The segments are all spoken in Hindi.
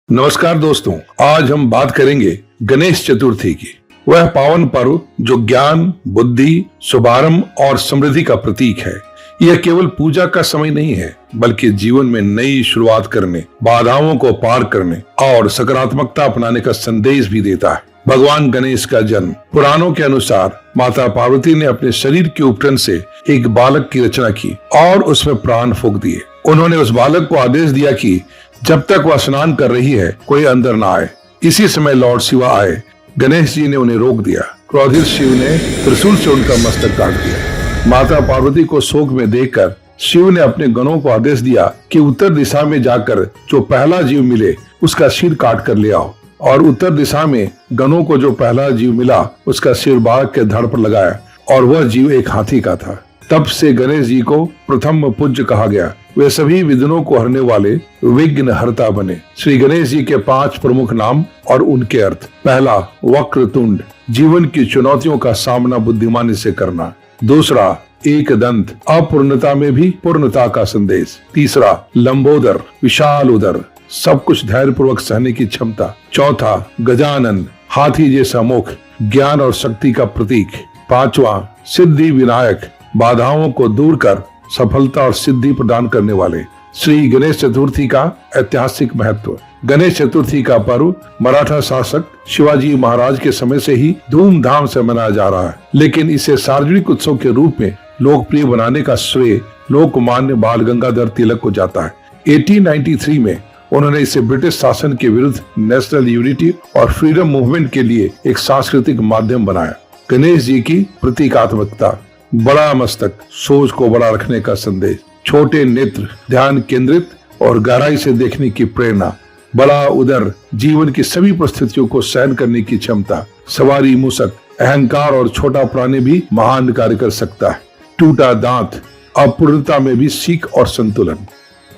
नमस्कार दोस्तों, आज हम बात करेंगे गणेश चतुर्थी की। वह पावन पर्व जो ज्ञान, बुद्धि, शुभारंभ और समृद्धि का प्रतीक है। यह केवल पूजा का समय नहीं है, बल्कि जीवन में नई शुरुआत करने, बाधाओं को पार करने और सकारात्मकता अपनाने का संदेश भी देता है। भगवान गणेश का जन्म पुराणों के अनुसार माता पार्वती ने अपने शरीर के उपटन से एक बालक की रचना की और उसमें प्राण फूंक दिए। उन्होंने उस बालक को आदेश दिया कि जब तक वह स्नान कर रही है कोई अंदर ना आए। इसी समय लॉर्ड शिवा आए। गणेश जी ने उन्हें रोक दिया। क्रोधित शिव ने त्रिशूल से उनका मस्तक काट दिया। माता पार्वती को शोक में देखकर शिव ने अपने गणों को आदेश दिया कि उत्तर दिशा में जाकर जो पहला जीव मिले उसका सिर काट कर ले आओ। और उत्तर दिशा में गणों को जो पहला जीव मिला उसका सिर बालक के धड़ पर लगाया और वह जीव एक हाथी का था। तब से गणेश जी को प्रथम पूज्य कहा गया। वे सभी विघ्नों को हरने वाले विघ्न हरता बने। श्री गणेश जी के 5 प्रमुख नाम और उनके अर्थ। पहला, वक्रतुंड, जीवन की चुनौतियों का सामना बुद्धिमानी से करना। दूसरा, एक दंत, अपूर्णता में भी पूर्णता का संदेश। तीसरा, लंबोदर, विशाल उदर, सब कुछ धैर्य पूर्वक सहने की क्षमता। चौथा, गजानन, हाथी जैसा मुख, ज्ञान और शक्ति का प्रतीक। पांचवा, सिद्धि विनायक, बाधाओं को दूर कर सफलता और सिद्धि प्रदान करने वाले। श्री गणेश चतुर्थी का ऐतिहासिक महत्व। गणेश चतुर्थी का पर्व मराठा शासक शिवाजी महाराज के समय से ही धूमधाम से मनाया जा रहा है, लेकिन इसे सार्वजनिक उत्सव के रूप में लोकप्रिय बनाने का श्रेय लोकमान्य बाल गंगाधर तिलक को जाता है। 1893 में उन्होंने इसे ब्रिटिश शासन के विरुद्ध नेशनल यूनिटी और फ्रीडम मूवमेंट के लिए एक सांस्कृतिक माध्यम बनाया। गणेश जी की प्रतीकात्मकता। बड़ा मस्तक, सोच को बड़ा रखने का संदेश। छोटे नेत्र, ध्यान केंद्रित और गहराई से देखने की प्रेरणा। बड़ा उदर, जीवन की सभी परिस्थितियों को सहन करने की क्षमता। सवारी मूसक, अहंकार और छोटा प्राणी भी महान कार्य कर सकता है। टूटा दांत, अपूर्णता में भी सीख और संतुलन।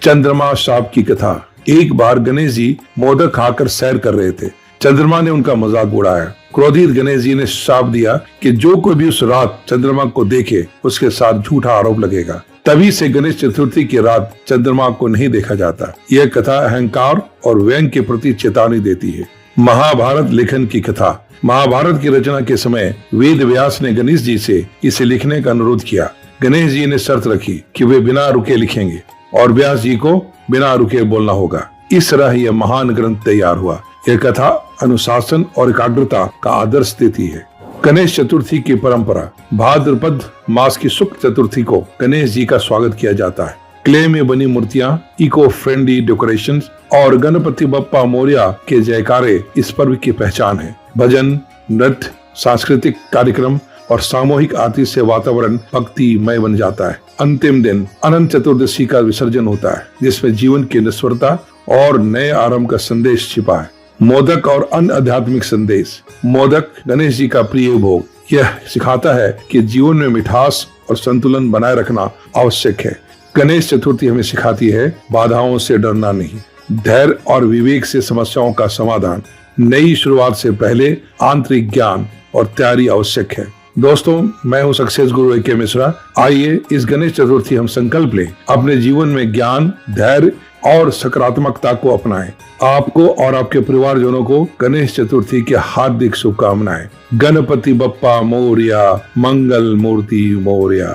चंद्रमा श्राप की कथा। एक बार गणेश जी मोदक खाकर सैर कर रहे थे। चंद्रमा ने उनका मजाक उड़ाया। क्रोधित गणेश जी ने श्राप दिया कि जो कोई भी उस रात चंद्रमा को देखे उसके साथ झूठा आरोप लगेगा। तभी से गणेश चतुर्थी की रात चंद्रमा को नहीं देखा जाता। यह कथा अहंकार और व्यंग के प्रति चेतावनी देती है। महाभारत लेखन की कथा। महाभारत की रचना के समय वेद व्यास ने गणेश जी से इसे लिखने का अनुरोध किया। गणेश जी ने शर्त रखी कि वे बिना रुके लिखेंगे और व्यास जी को बिना रुके बोलना होगा। इस तरह यह महान ग्रंथ तैयार हुआ। यह कथा अनुशासन और एकाग्रता का आदर्श देती है। गणेश चतुर्थी की परंपरा। भाद्रपद मास की शुक्ल चतुर्थी को गणेश जी का स्वागत किया जाता है। क्ले में बनी मूर्तियां, इको फ्रेंडली डेकोरेशंस और गणपति बप्पा मोरिया के जयकारे इस पर्व की पहचान है। भजन, नृत्य, सांस्कृतिक कार्यक्रम और सामूहिक आरती से वातावरण भक्तिमय बन जाता है। अंतिम दिन अनंत चतुर्दशी का विसर्जन होता है, जिसमें जीवन की नश्वरता और नए आरंभ का संदेश छिपा है। मोदक और अन्य आध्यात्मिक संदेश। मोदक गणेश जी का प्रिय भोग। यह सिखाता है कि जीवन में मिठास और संतुलन बनाए रखना आवश्यक है। गणेश चतुर्थी हमें सिखाती है बाधाओं से डरना नहीं, धैर्य और विवेक से समस्याओं का समाधान। नई शुरुआत से पहले आंतरिक ज्ञान और तैयारी आवश्यक है। दोस्तों, मैं हूँ सक्सेस गुरु AK मिश्रा। आइए इस गणेश चतुर्थी हम संकल्प लें, अपने जीवन में ज्ञान, धैर्य और सकारात्मकता को अपनाएं। आपको और आपके परिवारजनों को गणेश चतुर्थी की हार्दिक शुभकामनाएं। गणपति बप्पा मोरया, मंगल मूर्ति मोरया।